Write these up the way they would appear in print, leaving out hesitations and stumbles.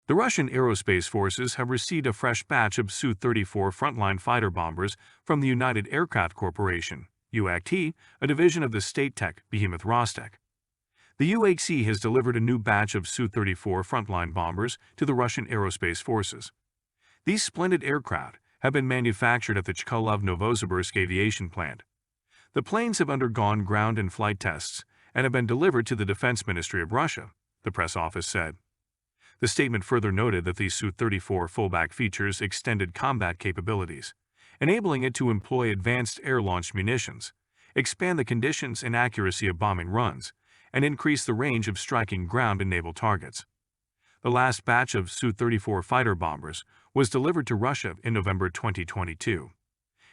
The Russian Aerospace Forces have received a fresh batch of Su-34 frontline fighter bombers from the United Aircraft Corporation, UAT, a division of the state tech behemoth Rostec. The UAC has delivered a new batch of Su-34 frontline bombers to the Russian Aerospace Forces. These splendid aircraft have been manufactured at the Chkalov-Novosibirsk aviation plant. The planes have undergone ground and flight tests and have been delivered to the Defense Ministry of Russia, the press office said. The statement further noted that the Su-34 fullback features extended combat capabilities, enabling it to employ advanced air-launched munitions, expand the conditions and accuracy of bombing runs, and increase the range of striking ground and naval targets. The last batch of Su-34 fighter bombers was delivered to Russia in November 2022.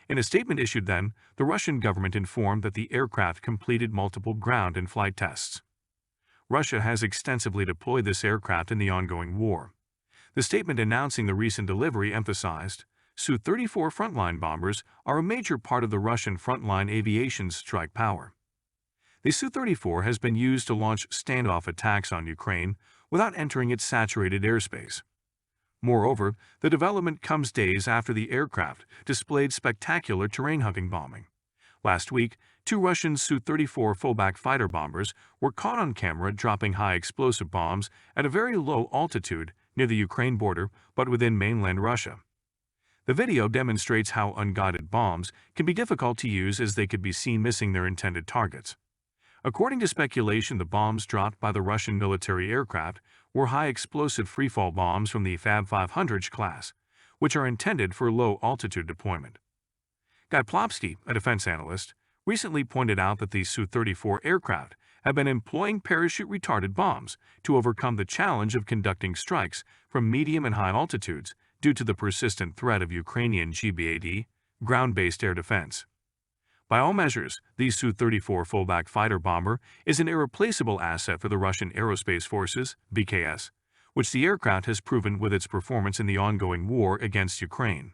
In a statement issued then, the Russian government informed that the aircraft completed multiple ground and flight tests. Russia has extensively deployed this aircraft in the ongoing war. The statement announcing the recent delivery emphasized, Su-34 frontline bombers are a major part of the Russian frontline aviation's strike power. The Su-34 has been used to launch standoff attacks on Ukraine without entering its saturated airspace. Moreover, the development comes days after the aircraft displayed spectacular terrain-hugging bombing. Last week, 2 Russian Su-34 fullback fighter bombers were caught on camera dropping high explosive bombs at a very low altitude near the Ukraine border but within mainland Russia. The video demonstrates how unguided bombs can be difficult to use as they could be seen missing their intended targets. According to speculation, the bombs dropped by the Russian military aircraft were high-explosive freefall bombs from the Fab-500 class, which are intended for low-altitude deployment. Guy Plopsky, a defense analyst, recently pointed out that the Su-34 aircraft have been employing parachute-retarded bombs to overcome the challenge of conducting strikes from medium and high altitudes due to the persistent threat of Ukrainian GBAD, ground-based air defense. By all measures, the Su-34 fullback fighter bomber is an irreplaceable asset for the Russian Aerospace Forces, BKS, which the aircraft has proven with its performance in the ongoing war against Ukraine.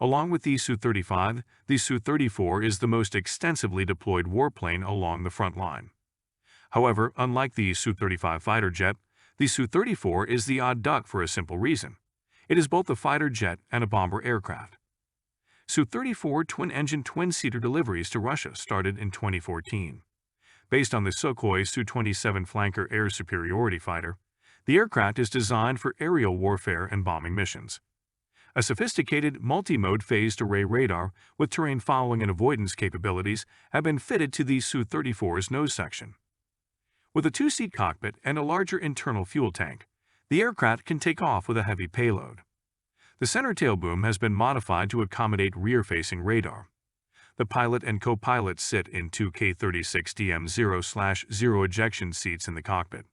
Along with the Su-35, the Su-34 is the most extensively deployed warplane along the front line. However, unlike the Su-35 fighter jet, the Su-34 is the odd duck for a simple reason. It is both a fighter jet and a bomber aircraft. Su-34 twin-engine twin-seater deliveries to Russia started in 2014. Based on the Sukhoi Su-27 flanker air superiority fighter, the aircraft is designed for aerial warfare and bombing missions. A sophisticated multi-mode phased array radar with terrain following and avoidance capabilities have been fitted to the Su-34's nose section. With a 2-seat cockpit and a larger internal fuel tank, the aircraft can take off with a heavy payload. The center tail boom has been modified to accommodate rear-facing radar. The pilot and co-pilot sit in 2 K36DM0/0 ejection seats in the cockpit.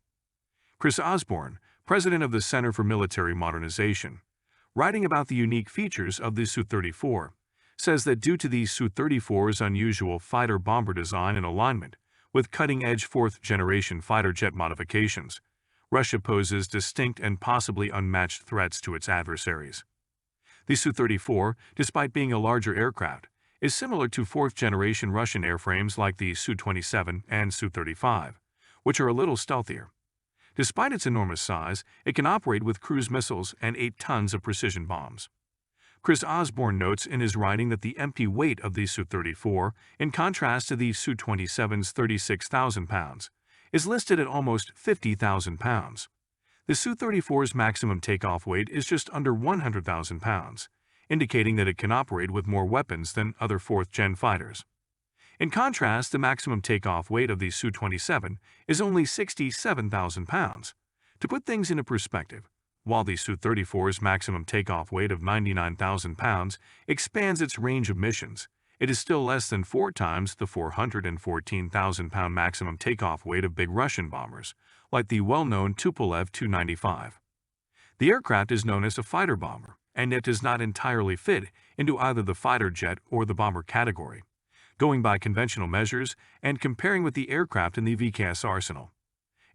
Chris Osborne, president of the Center for Military Modernization, writing about the unique features of the Su-34, says that due to the Su-34's unusual fighter-bomber design and alignment with cutting-edge 4th-generation fighter jet modifications, Russia poses distinct and possibly unmatched threats to its adversaries. The Su-34, despite being a larger aircraft, is similar to 4th-generation Russian airframes like the Su-27 and Su-35, which are a little stealthier. Despite its enormous size, it can operate with cruise missiles and 8 tons of precision bombs. Chris Osborne notes in his writing that the empty weight of the Su-34, in contrast to the Su-27's 36,000 pounds, is listed at almost 50,000 pounds. The Su-34's maximum takeoff weight is just under 100,000 pounds, indicating that it can operate with more weapons than other 4th-gen fighters. In contrast, the maximum takeoff weight of the Su-27 is only 67,000 pounds. To put things into perspective, while the Su-34's maximum takeoff weight of 99,000 pounds expands its range of missions, it is still less than 4 times the 414,000-pound maximum takeoff weight of big Russian bombers, like the well-known Tupolev Tu-95. The aircraft is known as a fighter bomber, and it does not entirely fit into either the fighter jet or the bomber category, going by conventional measures and comparing with the aircraft in the VKS arsenal.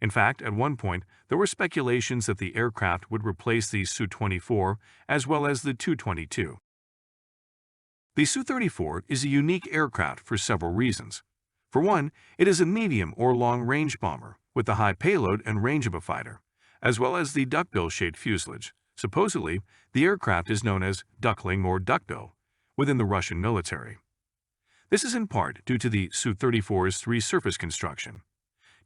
In fact, at one point, there were speculations that the aircraft would replace the Su-24 as well as the Tu-22. The Su-34 is a unique aircraft for several reasons. For one, it is a medium or long-range bomber with the high payload and range of a fighter, as well as the duckbill-shaped fuselage. Supposedly, the aircraft is known as duckling or duckbill within the Russian military. This is in part due to the Su-34's three-surface construction.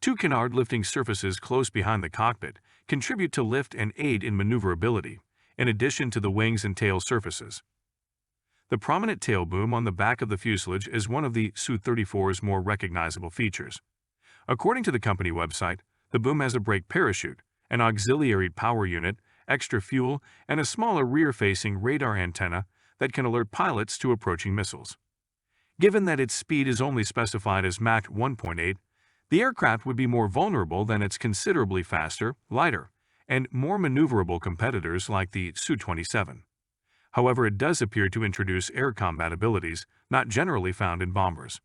Two canard lifting surfaces close behind the cockpit contribute to lift and aid in maneuverability, in addition to the wings and tail surfaces. The prominent tail boom on the back of the fuselage is one of the Su-34's more recognizable features. According to the company website, the boom has a brake parachute, an auxiliary power unit, extra fuel, and a smaller rear-facing radar antenna that can alert pilots to approaching missiles. Given that its speed is only specified as Mach 1.8, the aircraft would be more vulnerable than its considerably faster, lighter, and more maneuverable competitors like the Su-27. However, it does appear to introduce air combat abilities not generally found in bombers.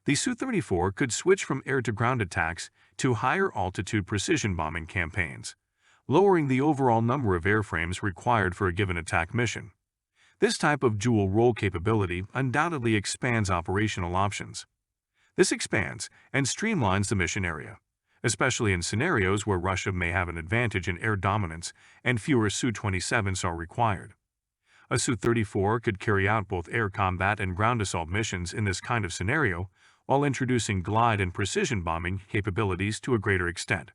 The Su-34 could switch from air-to-ground attacks to higher-altitude precision bombing campaigns, lowering the overall number of airframes required for a given attack mission. This type of dual-role capability undoubtedly expands operational options. This expands and streamlines the mission area, especially in scenarios where Russia may have an advantage in air dominance and fewer Su-27s are required. A Su-34 could carry out both air combat and ground assault missions in this kind of scenario, while introducing glide and precision bombing capabilities to a greater extent.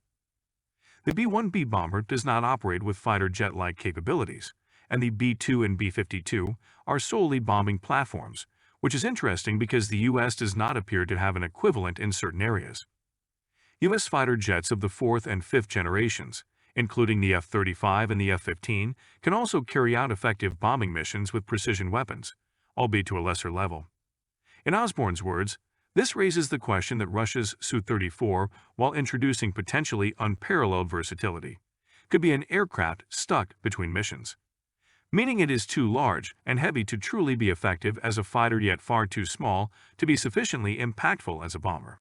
The B-1B bomber does not operate with fighter jet-like capabilities, and the B-2 and B-52 are solely bombing platforms, which is interesting because the U.S. does not appear to have an equivalent in certain areas. U.S. fighter jets of the 4th and 5th generations, including the F-35 and the F-15, can also carry out effective bombing missions with precision weapons, albeit to a lesser level. In Osborne's words, this raises the question that Russia's Su-34, while introducing potentially unparalleled versatility, could be an aircraft stuck between missions, meaning it is too large and heavy to truly be effective as a fighter yet far too small to be sufficiently impactful as a bomber.